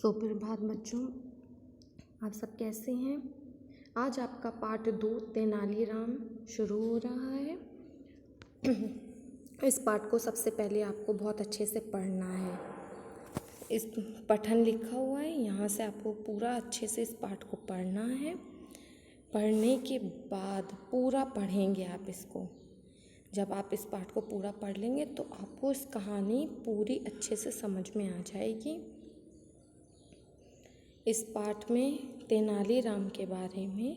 सुप्रभात बच्चों, आप सब कैसे हैं। आज आपका पाठ 2 तेनालीराम शुरू हो रहा है। इस पाठ को सबसे पहले आपको बहुत अच्छे से पढ़ना है। इस पठन लिखा हुआ है, यहाँ से आपको पूरा अच्छे से इस पाठ को पढ़ना है। पढ़ने के बाद पूरा पढ़ेंगे आप इसको। जब आप इस पाठ को पूरा पढ़ लेंगे तो आपको इस कहानी पूरी अच्छे से समझ में आ जाएगी। इस पाठ में तेनालीराम के बारे में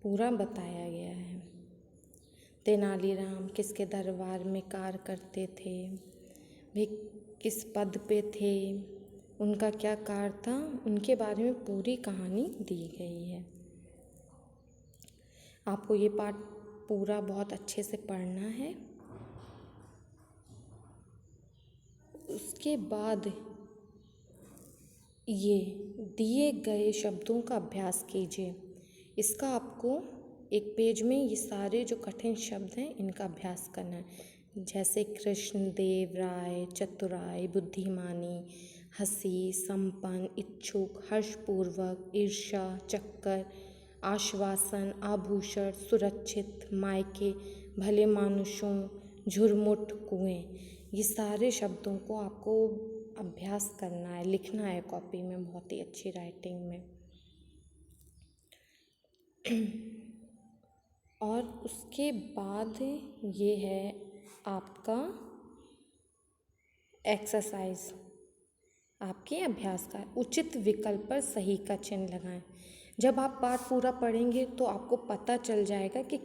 पूरा बताया गया है। तेनालीराम किसके दरबार में कार्य करते थे, वे किस पद पे थे, उनका क्या कार्य था, उनके बारे में पूरी कहानी दी गई है। आपको ये पाठ पूरा बहुत अच्छे से पढ़ना है। उसके बाद ये दिए गए शब्दों का अभ्यास कीजिए। इसका आपको एक पेज में ये सारे जो कठिन शब्द हैं इनका अभ्यास करना है, जैसे कृष्ण, देव, राय, चतुराई, बुद्धिमानी, हंसी, संपन्न, इच्छुक, हर्षपूर्वक, ईर्ष्या, चक्कर, आश्वासन, आभूषण, सुरक्षित, मायके, भले मानुषों, झुरमुट, कुएं। ये सारे शब्दों को आपको अभ्यास करना है, लिखना है कॉपी में बहुत ही अच्छी राइटिंग में। और उसके बाद ये है आपका एक्सरसाइज, आपके अभ्यास का उचित विकल्प पर सही का चिन्ह लगाएं। जब आप पाठ पूरा पढ़ेंगे तो आपको पता चल जाएगा कि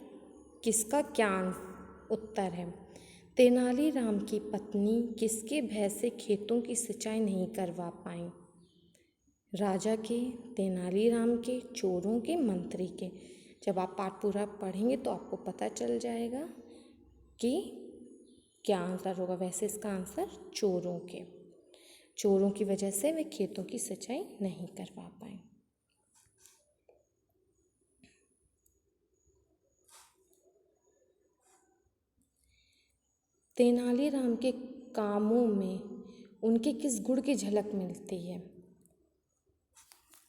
किसका क्या उत्तर है। तेनालीराम की पत्नी किसके भय से खेतों की सिंचाई नहीं करवा पाई? राजा के, तेनालीराम के, चोरों के, मंत्री के। जब आप पाठ पूरा पढ़ेंगे तो आपको पता चल जाएगा कि क्या आंसर होगा। वैसे इसका आंसर चोरों के, चोरों की वजह से वे खेतों की सिंचाई नहीं करवा पाए। तेनालीराम के कामों में उनके किस गुण की झलक मिलती है?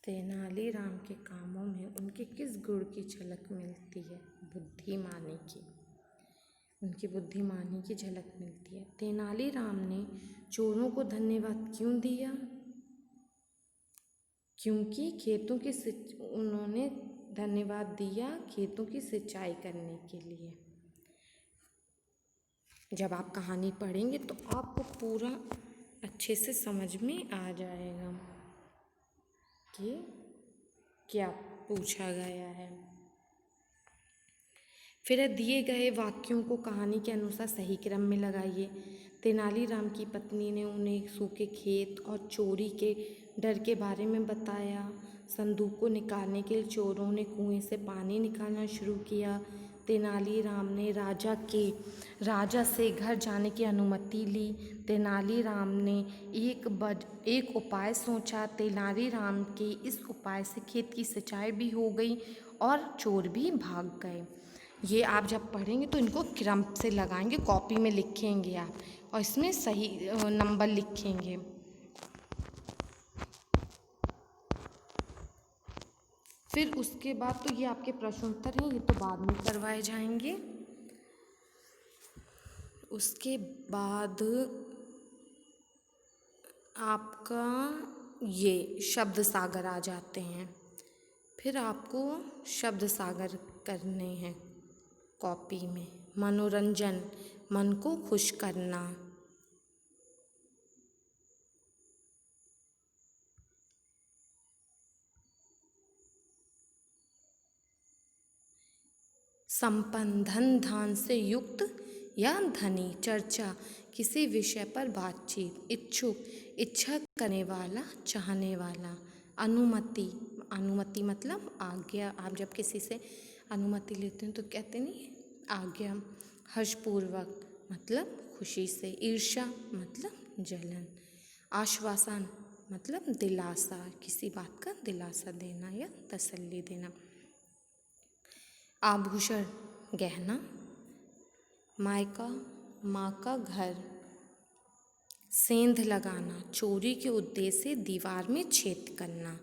तेनालीराम के कामों में उनके किस गुण की झलक मिलती है? बुद्धिमानी की, उनकी बुद्धिमानी की झलक मिलती है। तेनालीराम ने चोरों को धन्यवाद क्यों दिया? क्योंकि उन्होंने धन्यवाद दिया खेतों की सिंचाई करने के लिए। जब आप कहानी पढ़ेंगे तो आपको पूरा अच्छे से समझ में आ जाएगा कि क्या पूछा गया है। फिर दिए गए वाक्यों को कहानी के अनुसार सही क्रम में लगाइए। तेनालीराम की पत्नी ने उन्हें सूखे खेत और चोरी के डर के बारे में बताया। संदूक को निकालने के लिए चोरों ने कुएं से पानी निकालना शुरू किया। तेनालीराम ने राजा से घर जाने की अनुमति ली। तेनालीराम ने एक उपाय सोचा। तेनालीराम के इस उपाय से खेत की सिंचाई भी हो गई और चोर भी भाग गए। ये आप जब पढ़ेंगे तो इनको क्रम से लगाएंगे, कॉपी में लिखेंगे आप और इसमें सही नंबर लिखेंगे। फिर उसके बाद तो ये आपके प्रश्न उत्तर हैं, ये तो बाद में करवाए जाएंगे। उसके बाद आपका ये शब्द सागर आ जाते हैं। फिर आपको शब्द सागर करने हैं कॉपी में। मनोरंजन, मन को खुश करना। संपन्न, धन धान से युक्त या धनी। चर्चा, किसी विषय पर बातचीत। इच्छुक, इच्छा करने वाला, चाहने वाला। अनुमति, अनुमति मतलब आज्ञा। आप जब किसी से अनुमति लेते हैं तो कहते नहीं आज्ञा। हर्षपूर्वक मतलब खुशी से। ईर्ष्या मतलब जलन। आश्वासन मतलब दिलासा, किसी बात का दिलासा देना या तसल्ली देना। आभूषण गहना। मायका माँ का घर। सेंध लगाना, चोरी के उद्देश्य से दीवार में छेद करना।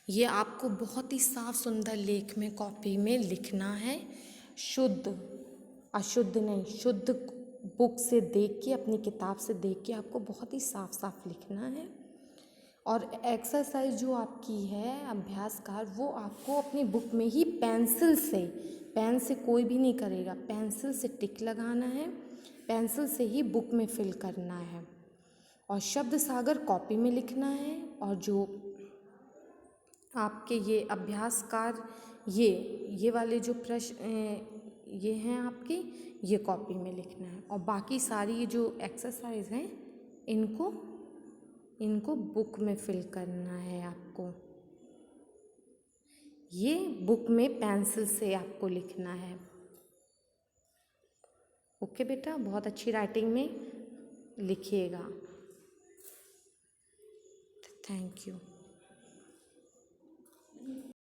ये आपको बहुत ही साफ सुंदर लेख में कॉपी में लिखना है। शुद्ध, अशुद्ध नहीं, शुद्ध बुक से देख के, अपनी किताब से देख के आपको बहुत ही साफ साफ लिखना है। और एक्सरसाइज जो आपकी है अभ्यासकार, वो आपको अपनी बुक में ही पेंसिल से, पेन से कोई भी नहीं करेगा, पेंसिल से टिक लगाना है, पेंसिल से ही बुक में फिल करना है। और शब्द सागर कॉपी में लिखना है। और जो आपके ये अभ्यासकार, ये वाले जो प्रश्न ये हैं आपके, ये कॉपी में लिखना है। और बाकी सारी ये जो एक्सरसाइज हैं इनको बुक में फिल करना है आपको। ये बुक में पेंसिल से आपको लिखना है। ओके बेटा, बहुत अच्छी राइटिंग में लिखिएगा। Thank you.